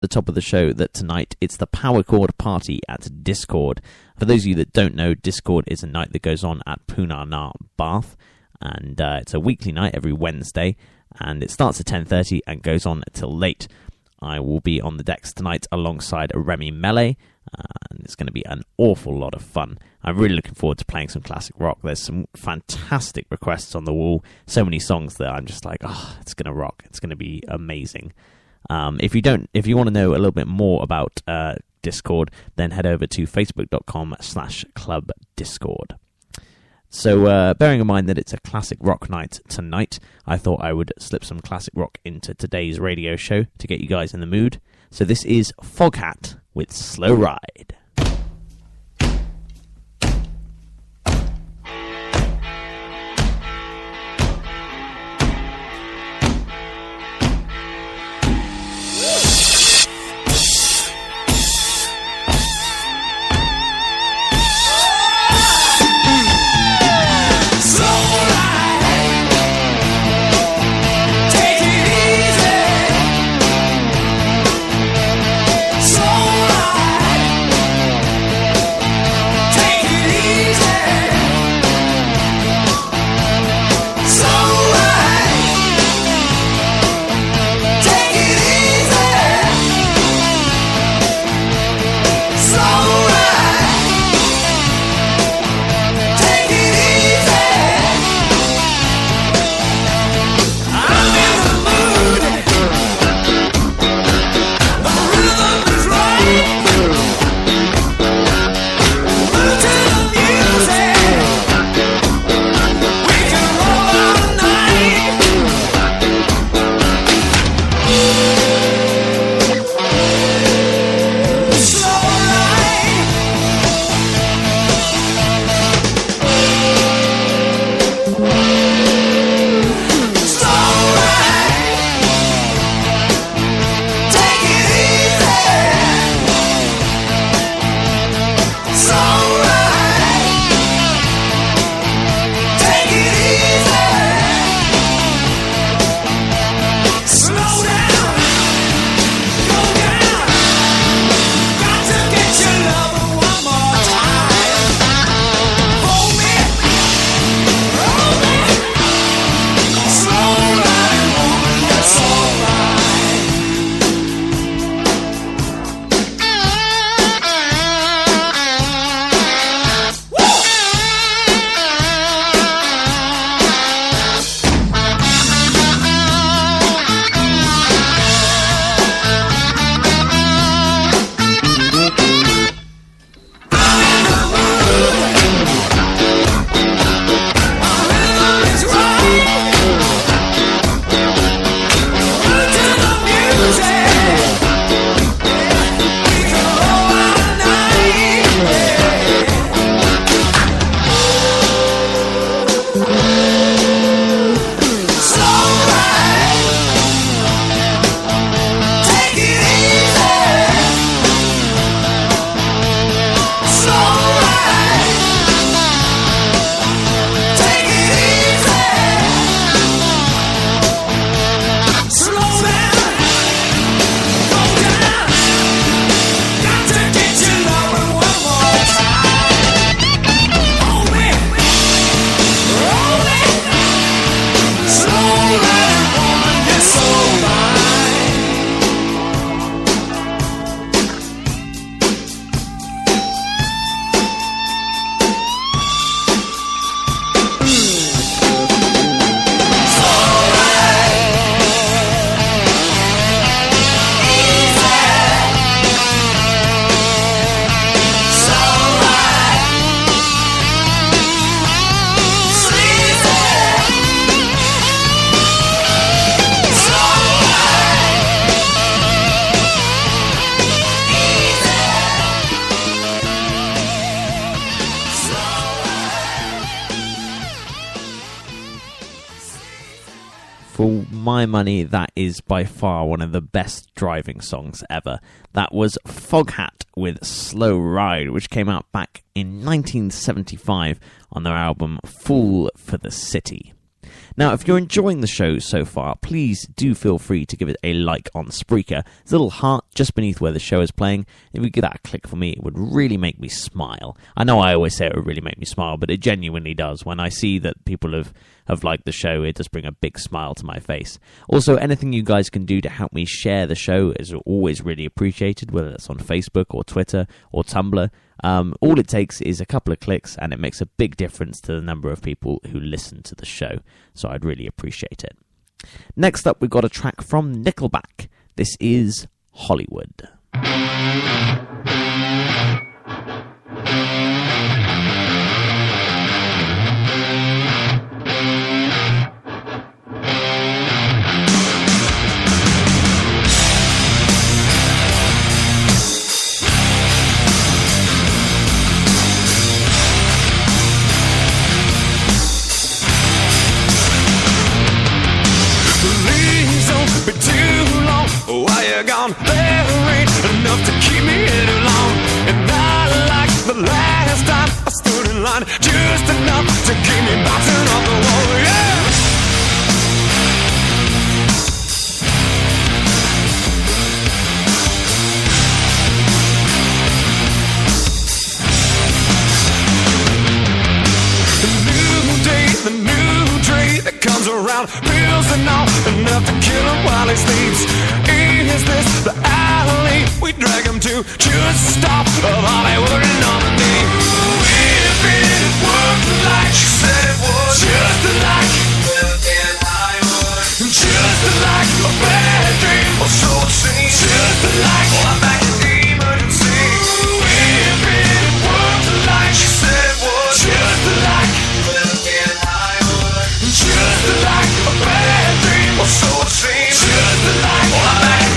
the top of the show that tonight it's the Power Chord Party at Discord. For those of you that don't know, Discord is a night that goes on at Poonana, Bath, and it's a weekly night every Wednesday, and it starts at 10:30 and goes on until late. I will be on the decks tonight alongside Remy Melee, and it's going to be an awful lot of fun. I'm really looking forward to playing some classic rock. There's some fantastic requests on the wall, so many songs that I'm just like, oh, it's going to rock. It's going to be amazing. If you want to know a little bit more about Discord, then head over to facebook.com/clubdiscord. So, bearing in mind that it's a classic rock night tonight, I thought I would slip some classic rock into today's radio show to get you guys in the mood. So this is Foghat with Slow Ride. For my money, that is by far one of the best driving songs ever. That was Foghat with Slow Ride, which came out back in 1975 on their album Fool for the City. Now, if you're enjoying the show so far, please do feel free to give it a like on Spreaker. There's a little heart just beneath where the show is playing. If you give that a click for me, it would really make me smile. I know I always say it would really make me smile, but it genuinely does. When I see that people have liked the show, it does bring a big smile to my face. Also, anything you guys can do to help me share the show is always really appreciated, whether that's on Facebook or Twitter or Tumblr. All it takes is a couple of clicks, and it makes a big difference to the number of people who listen to the show, so I'd really appreciate it. Next up, we've got a track from Nickelback. This is Hollywood. Why you gone? There ain't enough to keep me here too long. And not like the last time I stood in line, just enough to keep me bouncing off the wall, yeah! The new day, the new trade that comes around, pills and all, enough to kill him while he sleeps. Is this the alley we drag him to? Just stop of Hollywood and nominee. If it worked like she said it would, just like in Hollywood, just like a bad dream, or so it seems. Just like I'm back in the emergency. If it worked like she said it would, just like in Hollywood, just like a bad dream, or so it seems. Just like I'm back.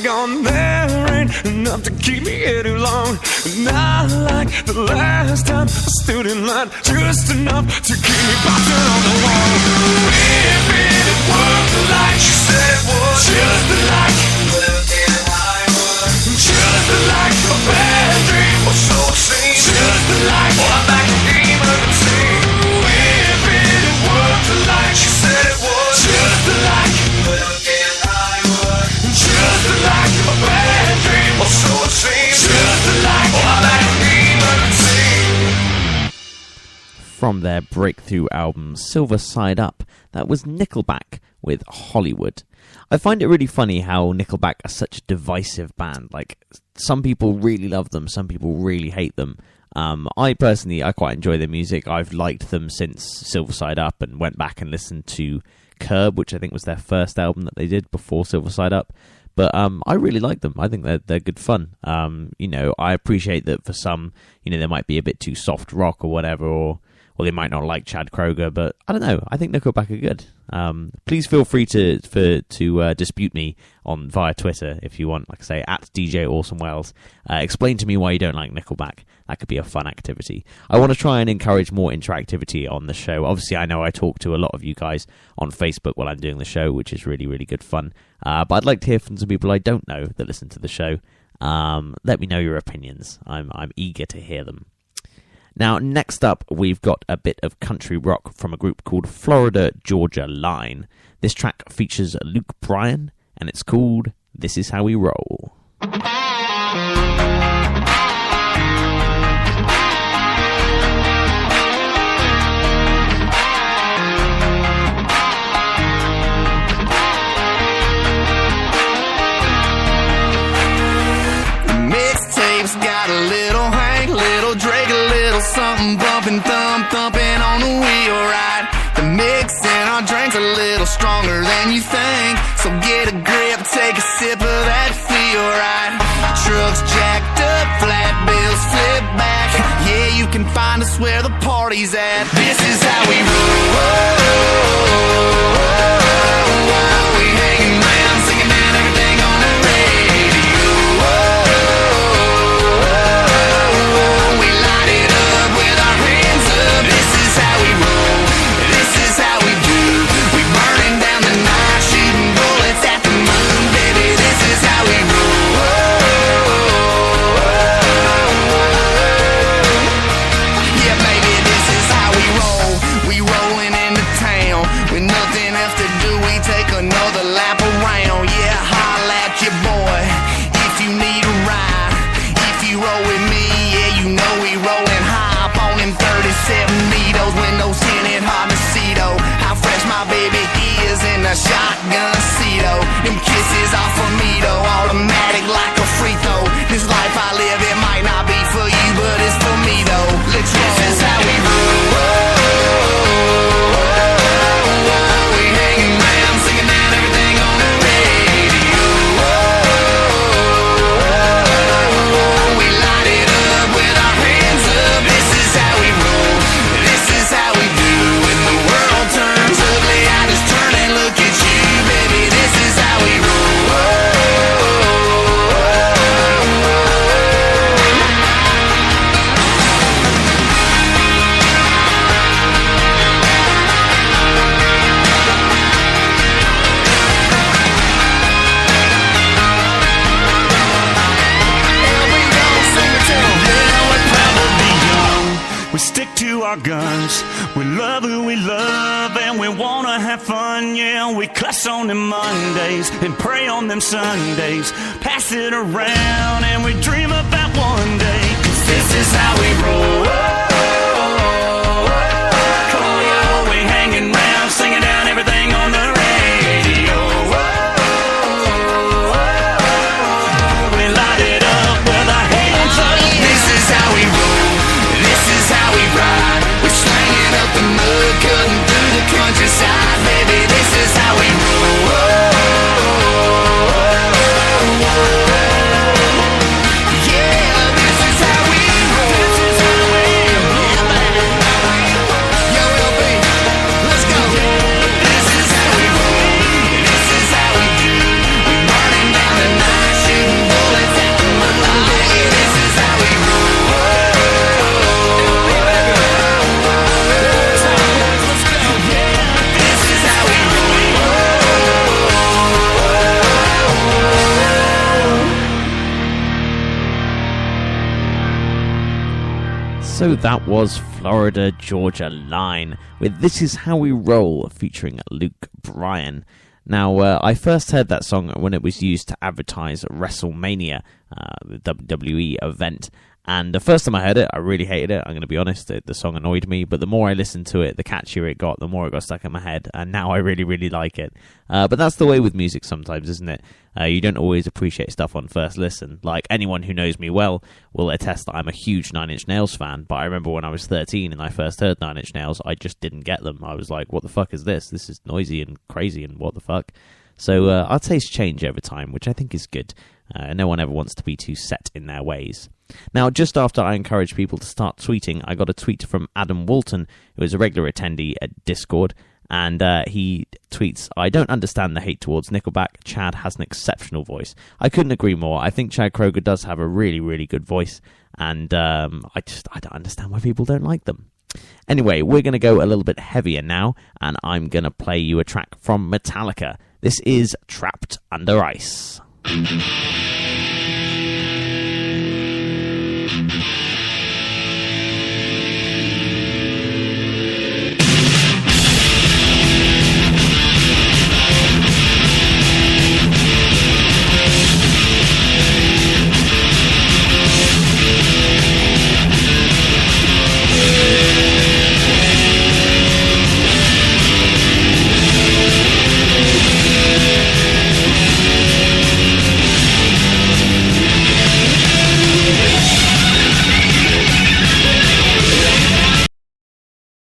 Gone, there ain't enough to keep me here too long. Not like the last time I stood in line, just enough to keep me bouncing on the wall. If it worked like she said it would, just like in Hollywood, just like a bad dream, or so it seems. Just like I'm back in the emergency. If it worked like she said it would, just like in Hollywood, just like a bad dream, or so it seems. Just like I'm back in the emergency. From their breakthrough album Silver Side Up, that was Nickelback with Hollywood. I find it really funny how Nickelback are such a divisive band. Like, some people really love them, some people really hate them. I quite enjoy their music. I've liked them since Silver Side Up and went back and listened to Curb, which I think was their first album that they did before Silver Side Up. But I really like them. I think they're good fun. I appreciate that for some, they might be a bit too soft rock or whatever, or they might not like Chad Kroeger. But I don't know. I think Nickelback are good. Please feel free to dispute me via Twitter if you want. Like I say, at DJ Orson Welles. Explain to me why you don't like Nickelback. That could be a fun activity. I want to try and encourage more interactivity on the show. Obviously, I know I talk to a lot of you guys on Facebook while I'm doing the show, which is really, really good fun. But I'd like to hear from some people I don't know that listen to the show. Let me know your opinions. I'm eager to hear them. Now, next up, we've got a bit of country rock from a group called Florida Georgia Line. This track features Luke Bryan, and it's called This Is How We Roll. Mixtapes got a little Hank, little Drake, a little something. bumping, bumping, thumping on the wheel ride. The mix in our drink's a little stronger than you think, so get a grip, take a sip of that feel right. Trucks jacked up, flat bills flip back. Yeah, you can find us where the party's at. This is how we roll. We hanging round, singing down everything on the radio. We light it up with our hands up. This is how we roll. This is how we do. We burning down the night, shooting bullets at the moon, baby. This is how we roll. Yeah, baby, this is how we roll. We rolling into town with nothing else to do. We take another lap around. Yeah, holla at your boy if you need a ride. If you roll with me, yeah, you know we rolling high up on them 37 needles with no tinted Harnessito. How fresh my baby is in a shotgun seat, oh. Them kisses off of me, though, automatic like a free throw. This life I live, it might not be for you, but it's for me, though. Let's roll. This is how we roll. We hanging round, singing down everything on the radio. We light it up with our hands up. This is how we roll. This is how we do. When the world turns ugly, I just turn and look at you, baby. This is how we roll. We stick to our guns, we love who we love, and we wanna have fun, yeah. We cuss on them Mondays and pray on them Sundays, pass it around and we dream about one day, 'cause this is how we roll. Oh, we hanging round, singing down everything on the radio. We light it up with our hands up. This is how we roll. This is how we ride. We're slanging up the mud, cutting through the countryside, baby. This is how we roll. Yeah, this is how we roll. This is how we roll. Yeah, baby. Yo, LB, let's go. This is how we roll. This is how we do. We burning down the night, shooting bullets at the moon, baby. This is how we roll. So that was Florida Georgia Line with This Is How We Roll featuring Luke Bryan. Now, I first heard that song when it was used to advertise WrestleMania, the WWE event. And the first time I heard it, I really hated it. I'm going to be honest, the song annoyed me. But the more I listened to it, the catchier it got, the more it got stuck in my head. And now I really, really like it. But that's the way with music sometimes, isn't it? You don't always appreciate stuff on first listen. Like, anyone who knows me well will attest that I'm a huge Nine Inch Nails fan. But I remember when I was 13 and I first heard Nine Inch Nails, I just didn't get them. I was like, what the fuck is this? This is noisy and crazy and what the fuck? So our tastes change over time, which I think is good. No one ever wants to be too set in their ways. Now, just after I encouraged people to start tweeting, I got a tweet from Adam Walton, who is a regular attendee at Discord, and he tweets, "I don't understand the hate towards Nickelback. Chad has an exceptional voice." I couldn't agree more. I think Chad Kroeger does have a really, really good voice, and I don't understand why people don't like them. Anyway, we're going to go a little bit heavier now, and I'm going to play you a track from Metallica. This is Trapped Under Ice.